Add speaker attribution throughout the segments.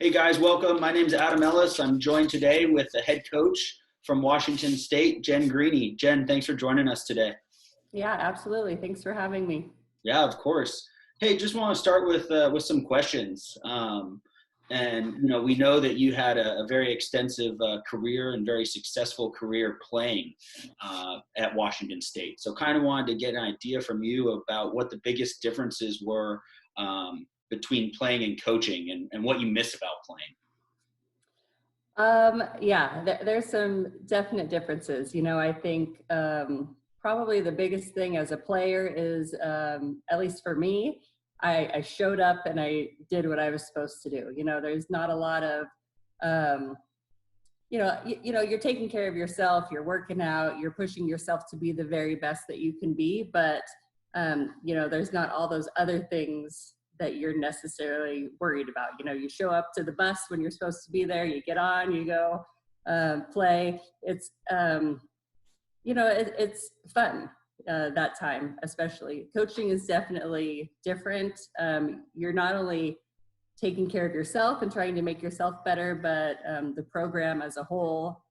Speaker 1: Hey guys, welcome. My name is Adam Ellis. I'm joined today with the head coach from Washington State, Jen Greeny. Jen, thanks for joining us today.
Speaker 2: Yeah, absolutely. Thanks for having me.
Speaker 1: Yeah, of course. Hey, just want to start with some questions. We know that you had a very extensive career and very successful career playing at Washington State. So kind of wanted to get an idea from you about what the biggest differences were between playing and coaching and what you miss about playing.
Speaker 2: There's some definite differences. I think probably the biggest thing as a player is, at least for me, I showed up and I did what I was supposed to do. There's not a lot of, you're taking care of yourself, you're working out, you're pushing yourself to be the very best that you can be. But, there's not all those other things that you're necessarily worried about. You show up to the bus when you're supposed to be there, you get on, you go play. It's, it's fun that time, especially. Coaching is definitely different. You're not only taking care of yourself and trying to make yourself better, but the program as a whole,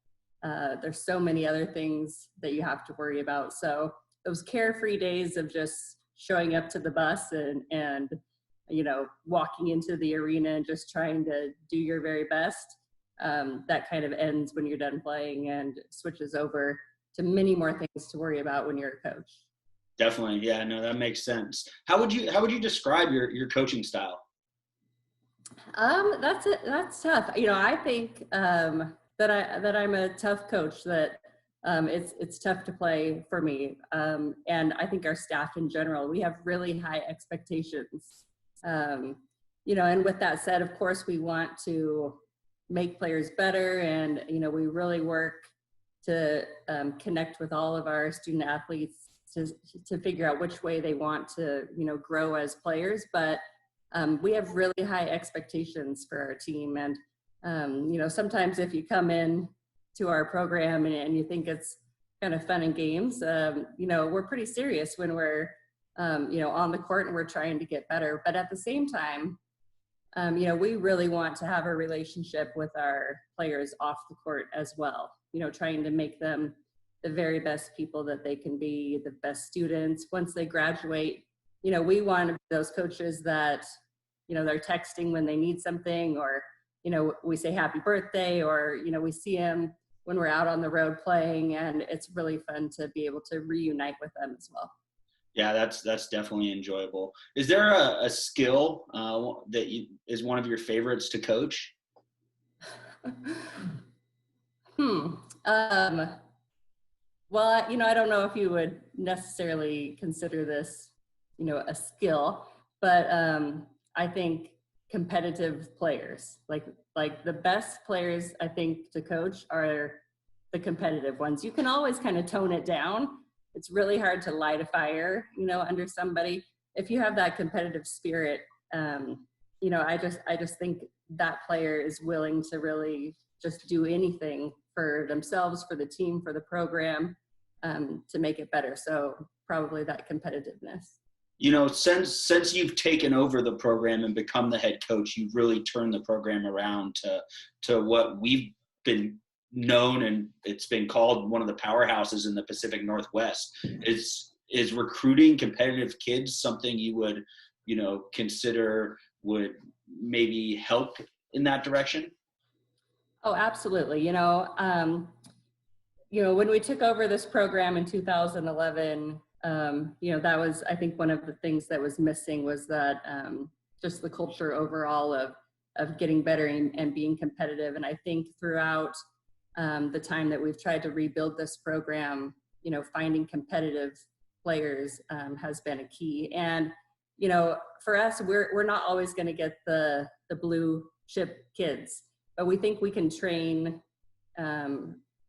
Speaker 2: there's so many other things that you have to worry about. So those carefree days of just showing up to the bus and walking into the arena and just trying to do your very best, that kind of ends when you're done playing and switches over to many more things to worry about when you're a coach.
Speaker 1: Definitely. Yeah, no, that makes sense. How would you describe your coaching style?
Speaker 2: That's tough. I think that I'm a tough coach, that it's tough to play for me. And I think our staff in general, we have really high expectations. And with that said, of course, we want to make players better, and we really work to connect with all of our student athletes to figure out which way they want to grow as players. But we have really high expectations for our team, and sometimes if you come in to our program and you think it's kind of fun and games, we're pretty serious when we're on the court and we're trying to get better. But at the same time, we really want to have a relationship with our players off the court as well, trying to make them the very best people that they can be, the best students. Once they graduate, we want to be those coaches that, they're texting when they need something, or, we say happy birthday, or, we see them when we're out on the road playing, and it's really fun to be able to reunite with them as well.
Speaker 1: Yeah, that's definitely enjoyable. Is there a skill that is one of your favorites to coach?
Speaker 2: Well, I don't know if you would necessarily consider this, a skill, but I think competitive players, like the best players, I think, to coach are the competitive ones. You can always kind of tone it down. It's really hard to light a fire, under somebody. If you have that competitive spirit, I just think that player is willing to really just do anything for themselves, for the team, for the program, to make it better. So probably that competitiveness.
Speaker 1: Since you've taken over the program and become the head coach, you've really turned the program around to what we've been known, and it's been called one of the powerhouses in the Pacific Northwest. Is recruiting competitive kids something you would, consider would maybe help in that direction?
Speaker 2: Oh, absolutely. When we took over this program in 2011, that was, I think, one of the things that was missing was that just the culture overall of getting better and being competitive. And I think throughout the time that we've tried to rebuild this program, finding competitive players has been a key. And, for us, we're not always going to get the blue chip kids, but we think we can train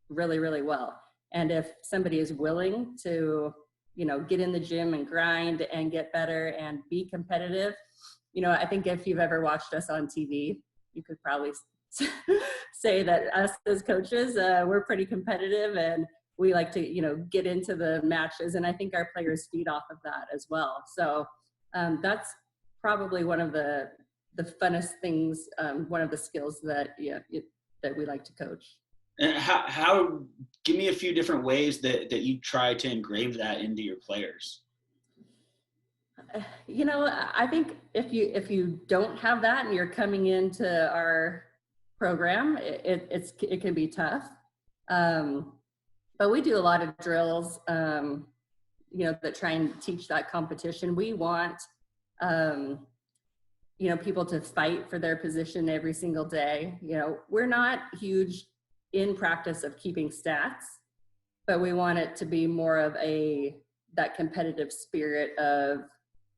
Speaker 2: really, really well. And if somebody is willing to, get in the gym and grind and get better and be competitive, I think if you've ever watched us on TV, you could probably say that us as coaches, we're pretty competitive, and we like to, get into the matches. And I think our players feed off of that as well. So that's probably one of the the funnest things, one of the skills that that we like to coach.
Speaker 1: And how give me a few different ways that you try to engrave that into your players.
Speaker 2: I think if you don't have that and you're coming into our program, it can be tough. But we do a lot of drills, that try and teach that competition. We want, people to fight for their position every single day. We're not huge in practice of keeping stats, but we want it to be more of that competitive spirit of,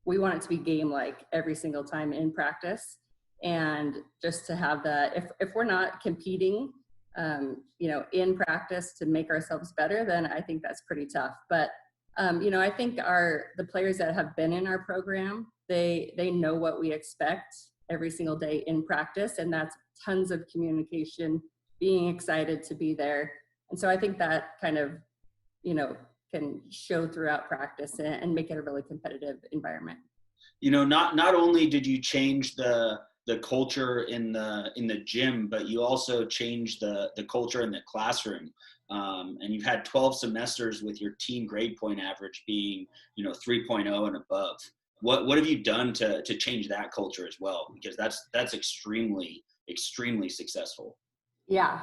Speaker 2: we want it to be game-like every single time in practice. And just to have that, if we're not competing, in practice to make ourselves better, then I think that's pretty tough. But, I think the players that have been in our program, they know what we expect every single day in practice. And that's tons of communication, being excited to be there. And so I think that kind of, can show throughout practice and make it a really competitive environment.
Speaker 1: Not only did you change the culture in the gym, but you also changed the culture in the classroom. And you've had 12 semesters with your team grade point average being, 3.0 and above. What have you done to change that culture as well? Because that's extremely, extremely successful.
Speaker 2: Yeah,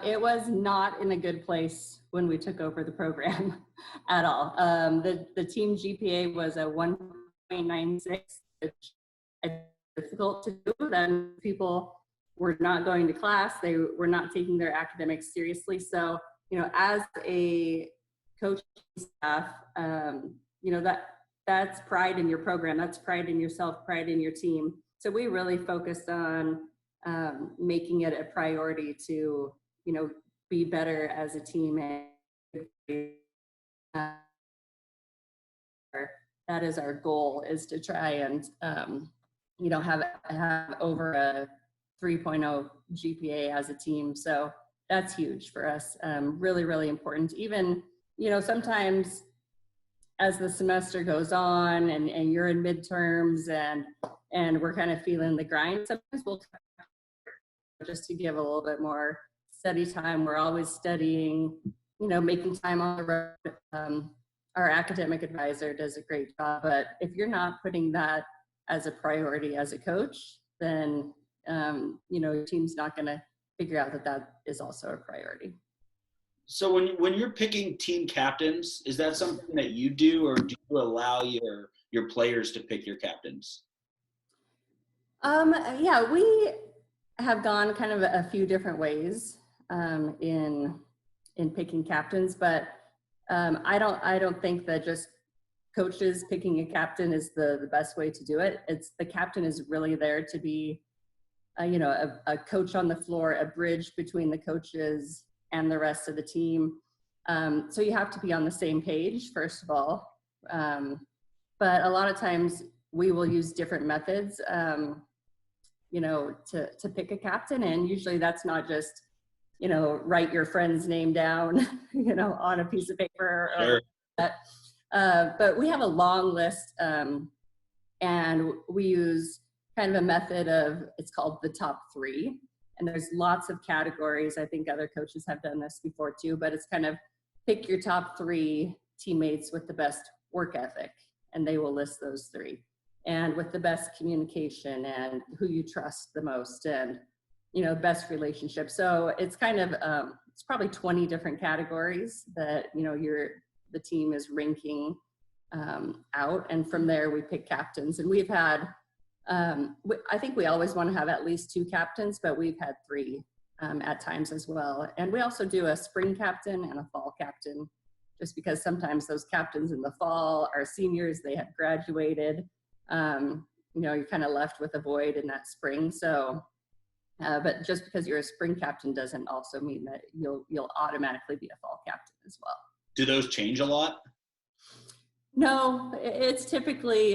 Speaker 2: it was not in a good place when we took over the program at all. The team GPA was a 1.96, which is difficult to do. Then people were not going to class. They were not taking their academics seriously. So, as a coaching staff, that's pride in your program. That's pride in yourself, pride in your team. So we really focused on making it a priority to, be better as a team. And that is our goal, is to try and, have over a 3.0 GPA as a team. So that's huge for us. Really, really important. Even, sometimes as the semester goes on and you're in midterms and we're kind of feeling the grind, sometimes we'll just to give a little bit more study time. We're always studying, making time on the road. Our academic advisor does a great job, but if you're not putting that as a priority as a coach, then, your team's not going to figure out that is also a priority.
Speaker 1: So when you're picking team captains, is that something that you do, or do you allow your players to pick your captains?
Speaker 2: Yeah, we have gone kind of a few different ways in picking captains, but I don't think that just coaches picking a captain is the best way to do it. It's the captain is really there to be, a coach on the floor, a bridge between the coaches and the rest of the team. So you have to be on the same page, first of all. But a lot of times we will use different methods, to pick a captain. And usually that's not just, write your friend's name down, on a piece of paper.
Speaker 1: Sure.
Speaker 2: But we have a long list, and we use kind of a method it's called the top three. And there's lots of categories. I think other coaches have done this before too, but it's kind of pick your top three teammates with the best work ethic, and they will list those three. And with the best communication and who you trust the most, and, best relationship. So it's kind of, it's probably 20 different categories that, the team is ranking out. And from there we pick captains. And we've had, I think we always want to have at least 2 captains, but we've had 3 at times as well. And we also do a spring captain and a fall captain, just because sometimes those captains in the fall are seniors, they have graduated. You're kind of left with a void in that spring. So, but just because you're a spring captain doesn't also mean that you'll automatically be a fall captain as well.
Speaker 1: Do those change a lot?
Speaker 2: No, it's typically,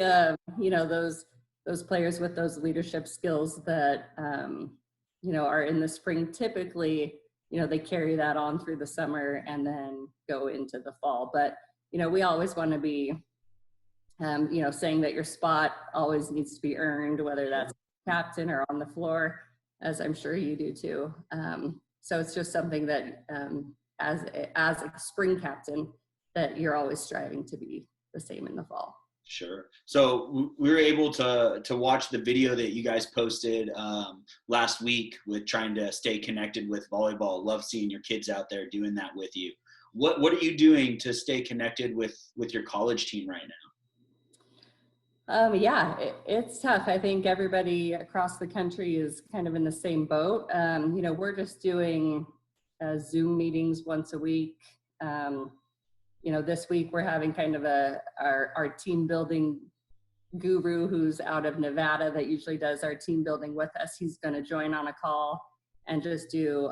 Speaker 2: those players with those leadership skills that, are in the spring. Typically, they carry that on through the summer and then go into the fall. But, we always want to be, saying that your spot always needs to be earned, whether that's captain or on the floor, as I'm sure you do too. So it's just something that as a spring captain, that you're always striving to be the same in the fall.
Speaker 1: Sure. So we were able to watch the video that you guys posted last week with trying to stay connected with volleyball. Love seeing your kids out there doing that with you. What are you doing to stay connected with your college team right now?
Speaker 2: Yeah, it's tough. I think everybody across the country is kind of in the same boat. We're just doing Zoom meetings once a week. This week we're having kind of our team building guru who's out of Nevada that usually does our team building with us. He's going to join on a call and just do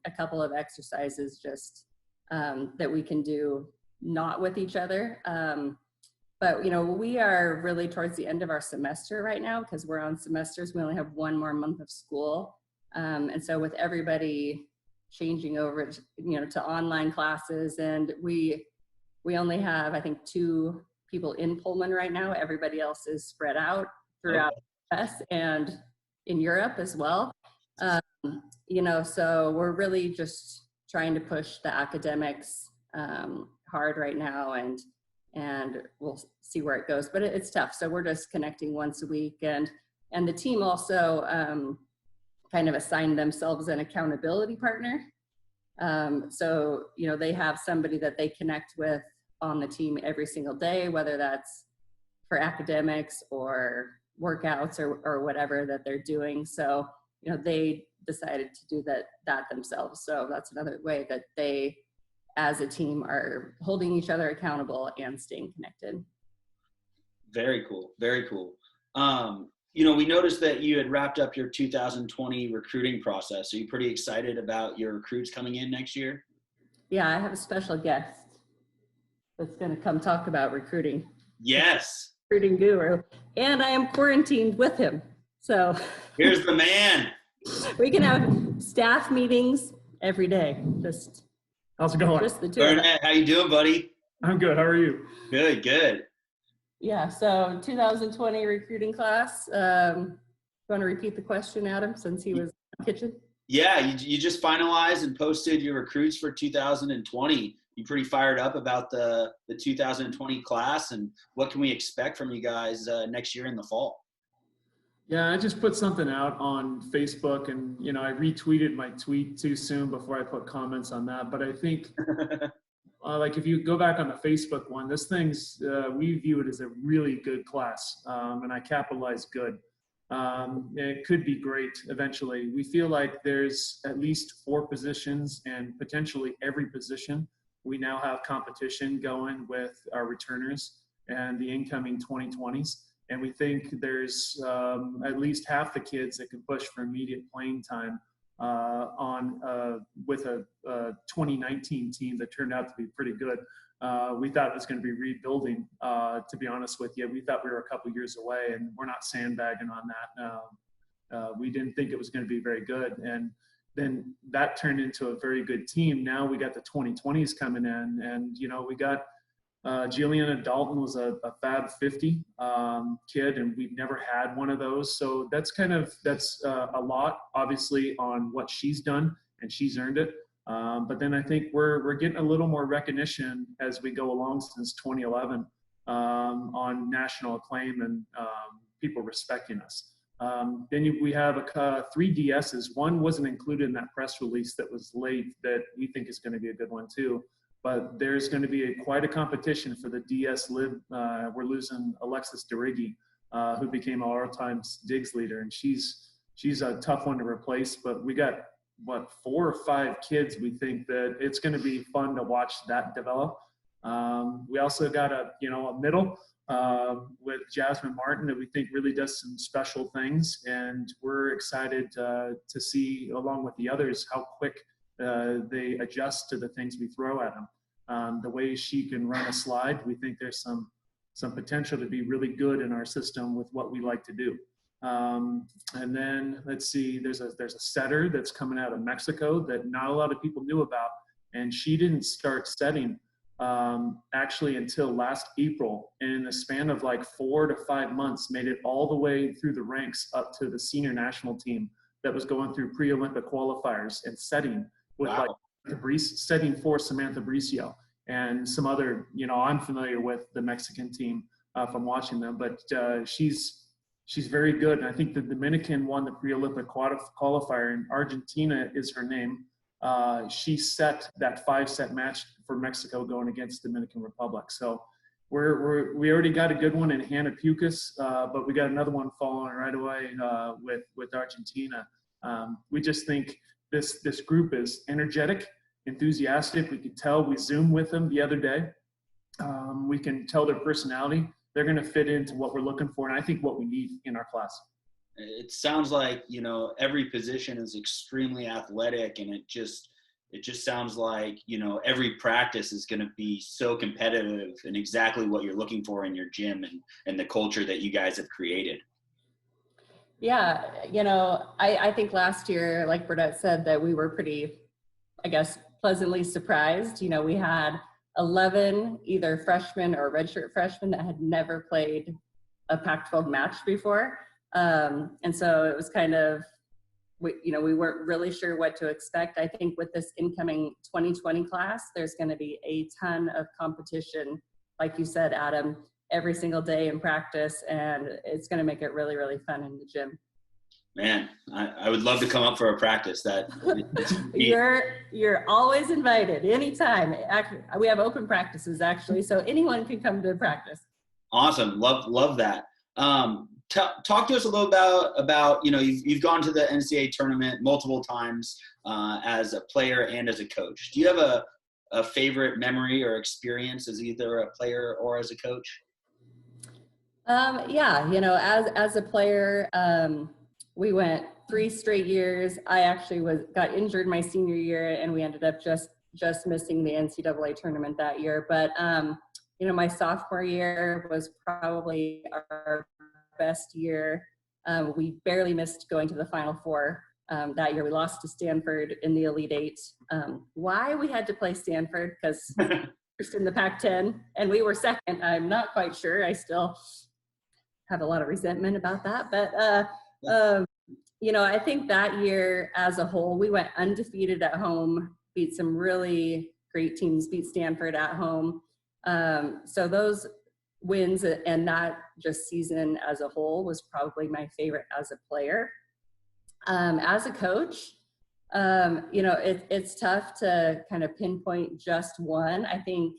Speaker 2: a couple of exercises just that we can do not with each other. But we are really towards the end of our semester right now because we're on semesters. We only have one more month of school. And so with everybody changing over, to online classes, and we only have, I think, 2 people in Pullman right now. Everybody else is spread out throughout the US and in Europe as well. So we're really just trying to push the academics hard right now, and we'll see where it goes. But it's tough. So we're just connecting once a week, and the team also kind of assigned themselves an accountability partner. So they have somebody that they connect with on the team every single day, whether that's for academics or workouts or whatever that they're doing. So, they decided to do that themselves. So that's another way that they, as a team, are holding each other accountable and staying connected.
Speaker 1: Very cool. Very cool. We noticed that you had wrapped up your 2020 recruiting process. Are you pretty excited about your recruits coming in next year?
Speaker 2: Yeah, I have a special guest that's going to come talk about recruiting.
Speaker 1: Yes.
Speaker 2: Recruiting guru. And I am quarantined with him. So
Speaker 1: here's the man.
Speaker 2: We can have staff meetings every day.
Speaker 3: How's it going?
Speaker 2: Just the two.
Speaker 1: Burnette, how you doing, buddy?
Speaker 3: I'm good. How are you?
Speaker 1: Good.
Speaker 2: Yeah, so 2020 recruiting class. You want to repeat the question, Adam, since he was in the kitchen?
Speaker 1: Yeah, you just finalized and posted your recruits for 2020. You pretty fired up about the 2020 class, and what can we expect from you guys next year in the fall?
Speaker 3: Yeah, I just put something out on Facebook, and I retweeted my tweet too soon before I put comments on that. But I think like if you go back on the Facebook one, this thing's we view it as a really good class, and I capitalize good. It could be great eventually. We feel like there's at least 4 positions, and potentially every position we now have competition going with our returners and the incoming 2020s. And we think there's at least half the kids that can push for immediate playing time with a 2019 team that turned out to be pretty good. We thought it was going to be rebuilding, to be honest with you. We thought we were a couple years away, and we're not sandbagging on that. We didn't think it was going to be very good. And then that turned into a very good team. Now we got the 2020s coming in, and, we got Juliana Dalton was a Fab 50 kid, and we've never had one of those. So that's a lot, obviously, on what she's done, and she's earned it. But then I think we're getting a little more recognition as we go along since 2011 on national acclaim and people respecting us. Then we have 3 DSs. One wasn't included in that press release that was late that we think is going to be a good one too. But there's going to be quite a competition for the DS Lib. We're losing Alexis DeRiggi, who became our all-time digs leader, and she's a tough one to replace. But we got 4 or 5 kids. We think that it's going to be fun to watch that develop. We also got a middle with Jasmine Martin that we think really does some special things, and we're excited to see, along with the others, how quick they adjust to the things we throw at them. The way she can run a slide, we think there's some potential to be really good in our system with what we like to do. And then let's see, there's a setter that's coming out of Mexico that not a lot of people knew about, and she didn't start setting actually until last April. And in the span of like 4 to 5 months, made it all the way through the ranks up to the senior national team that was going through pre-Olympic qualifiers and setting with
Speaker 1: Wow.
Speaker 3: like setting for Samantha Bricio and some other, I'm familiar with the Mexican team from watching them, but she's very good. And I think the Dominican won the pre-Olympic qualifier, and Argentina is her name. She set that 5-set match for Mexico going against Dominican Republic. So we already got a good one in Hannah Pukas, but we got another one following right away with Argentina. We just think this group is energetic, enthusiastic. We could tell. We Zoomed with them the other day. We can tell their personality. They're going to fit into what we're looking for, and I think what we need in our class.
Speaker 1: It sounds like, every position is extremely athletic, and it just sounds like, every practice is going to be so competitive and exactly what you're looking for in your gym and the culture that you guys have created.
Speaker 2: Yeah. I think last year, like Burdette said, that we were pretty, I guess, pleasantly surprised. We had 11 either freshmen or redshirt freshmen that had never played a Pac-12 match before. And so it was kind of, we weren't really sure what to expect. I think with this incoming 2020 class, there's going to be a ton of competition, like you said, Adam, every single day in practice, and it's going to make it really, really fun in the gym.
Speaker 1: Man, I would love to come up for a practice.
Speaker 2: You're always invited anytime. Actually, we have open practices actually, so anyone can come to practice.
Speaker 1: Awesome, love that. Talk to us a little about you've gone to the NCAA tournament multiple times as a player and as a coach. Do you have a favorite memory or experience as either a player or as a coach?
Speaker 2: As a player, we went 3 straight years. I actually got injured my senior year, and we ended up just missing the NCAA tournament that year. But my sophomore year was probably our best year. We barely missed going to the Final Four that year. We lost to Stanford in the Elite Eight. Why we had to play Stanford? Because first in the Pac-10, and we were second. I'm not quite sure. I still have a lot of resentment about that. But I think that year as a whole, we went undefeated at home, beat some really great teams, beat Stanford at home. So those wins and that just season as a whole was probably my favorite as a player. As a coach, it's tough to kind of pinpoint just one. I think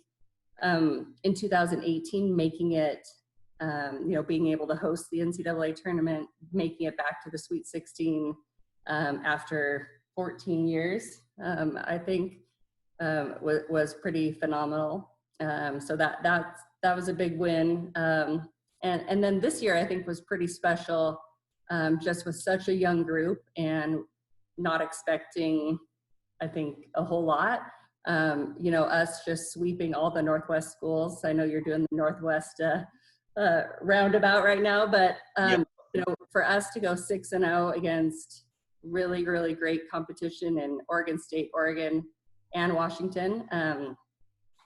Speaker 2: in 2018, making it, being able to host the NCAA tournament, making it back to the Sweet 16 after 14 years, I think was pretty phenomenal. So that was a big win. And then this year I think was pretty special, just with such a young group and not expecting, I think, a whole lot. Us just sweeping all the Northwest schools. I know you're doing the Northwest roundabout right now, but for us to go 6-0 against really, really great competition in Oregon State, Oregon, and Washington,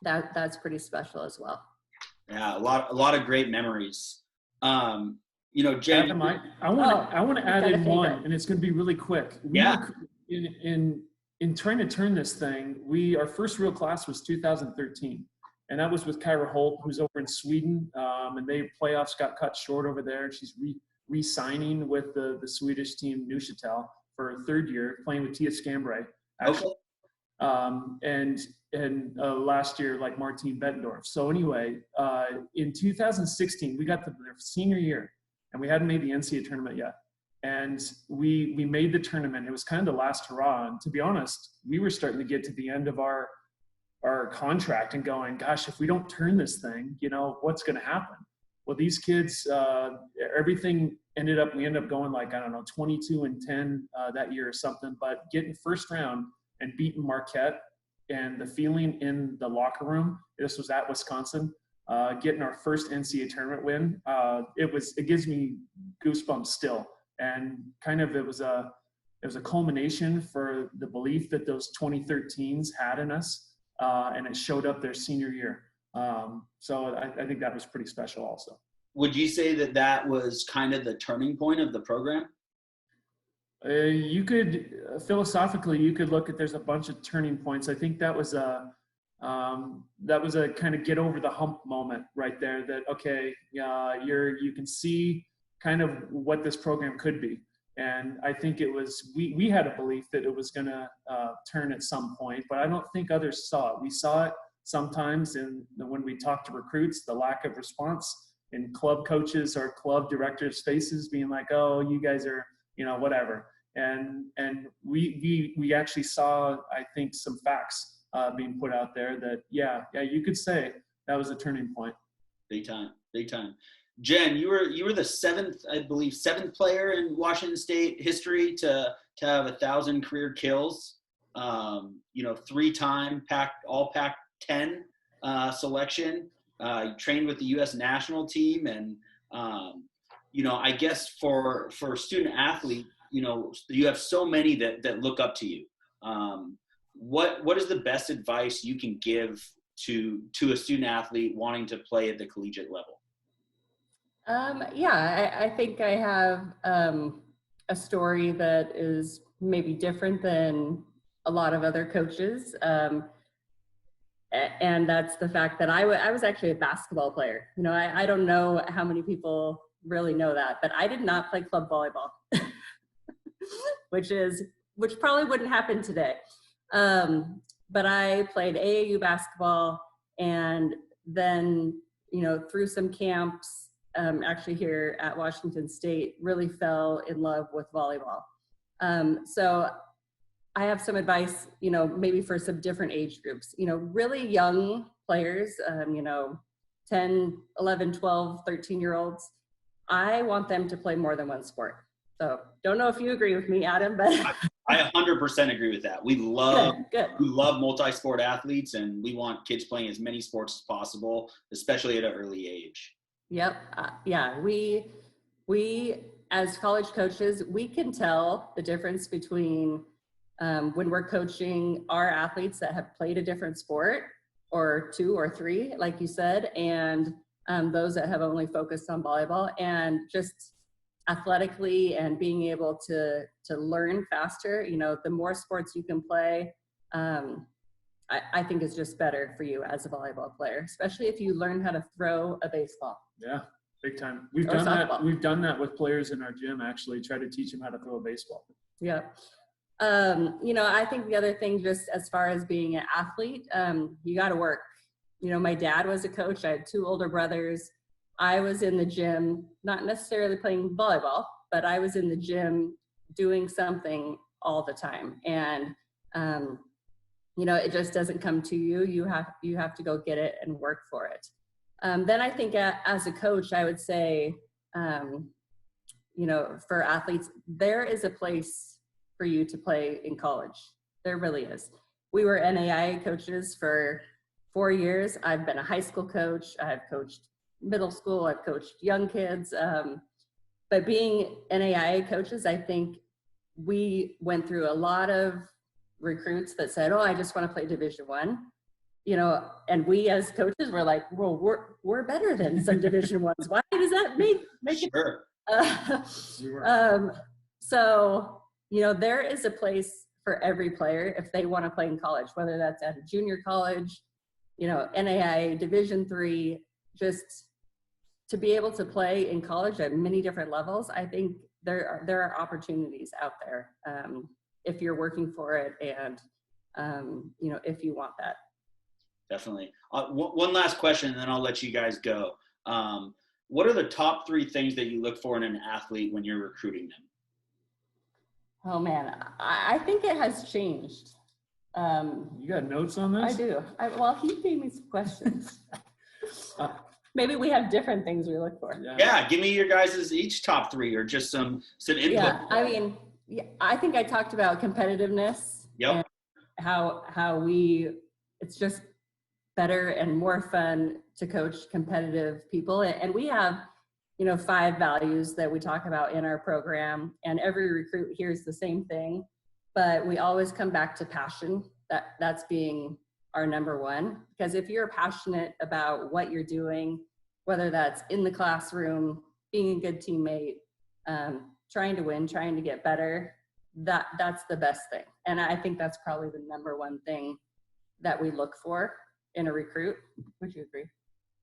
Speaker 2: that's pretty special as well.
Speaker 3: Yeah,
Speaker 1: a lot of great memories. Jen,
Speaker 3: Adam, I want to add in one, and it's going to be really quick. In trying to turn this thing, our first real class was 2013, and that was with Kyra Holt, who's over in Sweden, and playoffs got cut short over there. She's re-signing with the Swedish team Neuchâtel for her 3rd year, playing with Tia Scambray, actually. Okay. And last year, like Martine Bettendorf. So anyway, in 2016, we got their senior year, and we hadn't made the NCAA tournament yet. And we made the tournament. It was kind of the last hurrah. And to be honest, we were starting to get to the end of our contract and going, gosh, if we don't turn this thing, what's going to happen? Well, these kids, everything we ended up going 22-10 that year or something, but getting first round and beating Marquette, and the feeling in the locker room, this was at Wisconsin, getting our first NCAA tournament win. It gives me goosebumps still. And kind of, it was a culmination for the belief that those 2013s had in us. and it showed up their senior year. So I think that was pretty special also.
Speaker 1: Would you say that that was kind of the turning point of the program?
Speaker 3: You could, philosophically, you could look at, there's a bunch of turning points. I think that was a kind of get over the hump moment right there, that, okay, you can see kind of what this program could be. And I think it was, we had a belief that it was going to turn at some point, but I don't think others saw it. We saw it sometimes when we talked to recruits, the lack of response in club coaches or club directors' faces, being like, oh, you guys are, whatever. And we actually saw, I think, some facts being put out there that, yeah, you could say that was a turning point. Big time.
Speaker 1: Jen, you were the seventh player in Washington State history to have 1,000 career kills. 3-time all Pac-10 selection. You trained with the U.S. national team, and I guess for student athlete, you have so many that look up to you. What is the best advice you can give to a student athlete wanting to play at the collegiate level?
Speaker 2: I think I have a story that is maybe different than a lot of other coaches. And that's the fact that I was actually a basketball player. I don't know how many people really know that, but I did not play club volleyball, which probably wouldn't happen today. But I played AAU basketball, and then, through some camps, actually here at Washington State, really fell in love with volleyball. So I have some advice, maybe for some different age groups, really young players, 10, 11, 12, 13-year-olds. I want them to play more than one sport. So don't know if you agree with me, Adam, but
Speaker 1: I 100% agree with that. We love multi-sport athletes, and we want kids playing as many sports as possible, especially at an early age.
Speaker 2: Yep. We as college coaches, we can tell the difference between when we're coaching our athletes that have played a different sport, or 2 or 3, like you said, and those that have only focused on volleyball, and just athletically and being able to learn faster. The more sports you can play, I think is just better for you as a volleyball player, especially if you learn how to throw a baseball.
Speaker 3: Yeah, big time. We've done that with players in our gym, actually, try to teach them how to throw a baseball.
Speaker 2: Yeah. I think the other thing, just as far as being an athlete, you got to work. My dad was a coach. I had 2 older brothers. I was in the gym, not necessarily playing volleyball, but I was in the gym doing something all the time. And, it just doesn't come to you. You have to go get it and work for it. Then I think as a coach, I would say, for athletes, there is a place for you to play in college. There really is. We were NAIA coaches for 4 years. I've been a high school coach. I've coached middle school. I've coached young kids. But being NAIA coaches, I think we went through a lot of recruits that said, oh, I just want to play Division I. And we as coaches were like, well, we're better than some Division I's. Why does that make
Speaker 1: Sure.
Speaker 2: So, there is a place for every player if they want to play in college, whether that's at a junior college, NAIA Division III, just to be able to play in college at many different levels. I think there are opportunities out there if you're working for it, and if you want that.
Speaker 1: Definitely. One last question, and then I'll let you guys go. What are the top 3 things that you look for in an athlete when you're recruiting them?
Speaker 2: Oh man, I think it has changed.
Speaker 3: You got notes on this?
Speaker 2: I do. Well, he gave me some questions. Maybe we have different things we look for.
Speaker 1: Yeah, give me your guys' each top 3, or just some input.
Speaker 2: Yeah, I think I talked about competitiveness.
Speaker 1: Yep.
Speaker 2: And how it's just better and more fun to coach competitive people. And we have, 5 values that we talk about in our program, and every recruit hears the same thing, but we always come back to passion. That's being are number one, because if you're passionate about what you're doing, whether that's in the classroom, being a good teammate, trying to win, trying to get better, that's the best thing. And I think that's probably the number one thing that we look for in a recruit. Would you agree?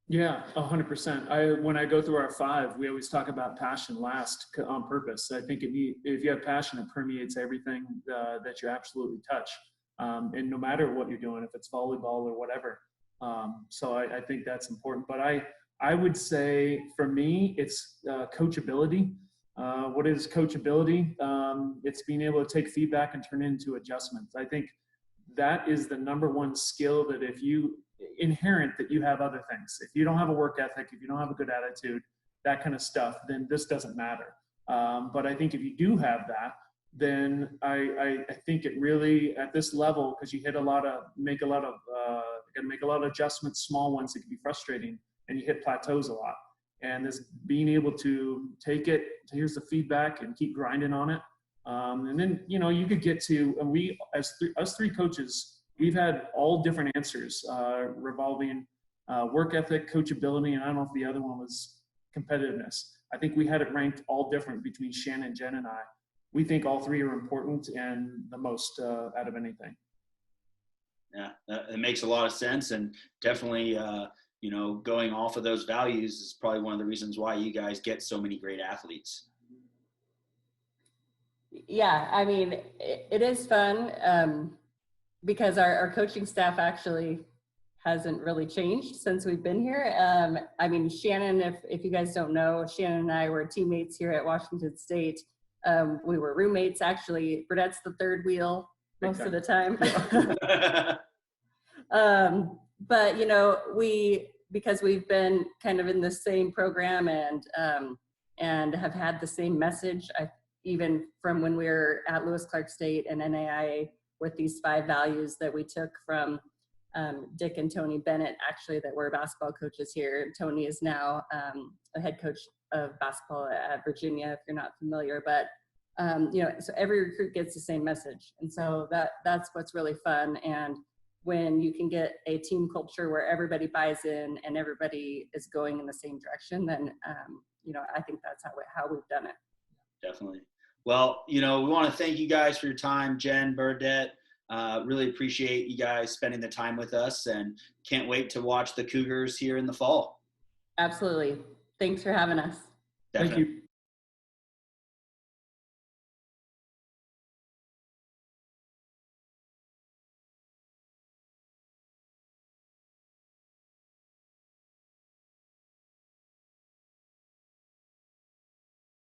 Speaker 3: Yeah, 100%. When I go through our 5, we always talk about passion last on purpose. I think if you have passion, it permeates everything that you absolutely touch. And no matter what you're doing, if it's volleyball or whatever. So I think that's important. But I would say for me, it's coachability. What is coachability? It's being able to take feedback and turn it into adjustments. I think that is the number one skill that if you inherent that you have other things. If you don't have a work ethic, if you don't have a good attitude, that kind of stuff, then this doesn't matter. But I think if you do have that, then I think it really at this level, because you make a lot of adjustments, small ones that can be frustrating, and you hit plateaus a lot. And this being able to take it, here's the feedback, and keep grinding on it. And then, you could get to, and we, us 3 coaches, we've had all different answers revolving work ethic, coachability, and I don't know if the other one was competitiveness. I think we had it ranked all different between Shannon, Jen, and I. We think all 3 are important and the most out of anything.
Speaker 1: Yeah, it makes a lot of sense, and definitely, going off of those values is probably one of the reasons why you guys get so many great athletes.
Speaker 2: Yeah, I mean, it is fun because our coaching staff actually hasn't really changed since we've been here. I mean, Shannon, if you guys don't know, Shannon and I were teammates here at Washington State. We were roommates, actually. Burdette's the third wheel most of the time. But, because we've been kind of in the same program and have had the same message, even from when we were at Lewis Clark State and NAIA, with these 5 values that we took from Dick and Tony Bennett, actually, that were basketball coaches here. Tony is now a head coach of basketball at Virginia, if you're not familiar. But, so every recruit gets the same message. And so that's what's really fun. And when you can get a team culture where everybody buys in and everybody is going in the same direction, then, I think that's how we've done it.
Speaker 1: Definitely. Well, we want to thank you guys for your time, Jen, Burdette. Really appreciate you guys spending the time with us, and can't wait to watch the Cougars here in the fall.
Speaker 2: Absolutely. Thanks for having us.
Speaker 1: Definitely.
Speaker 3: Thank you.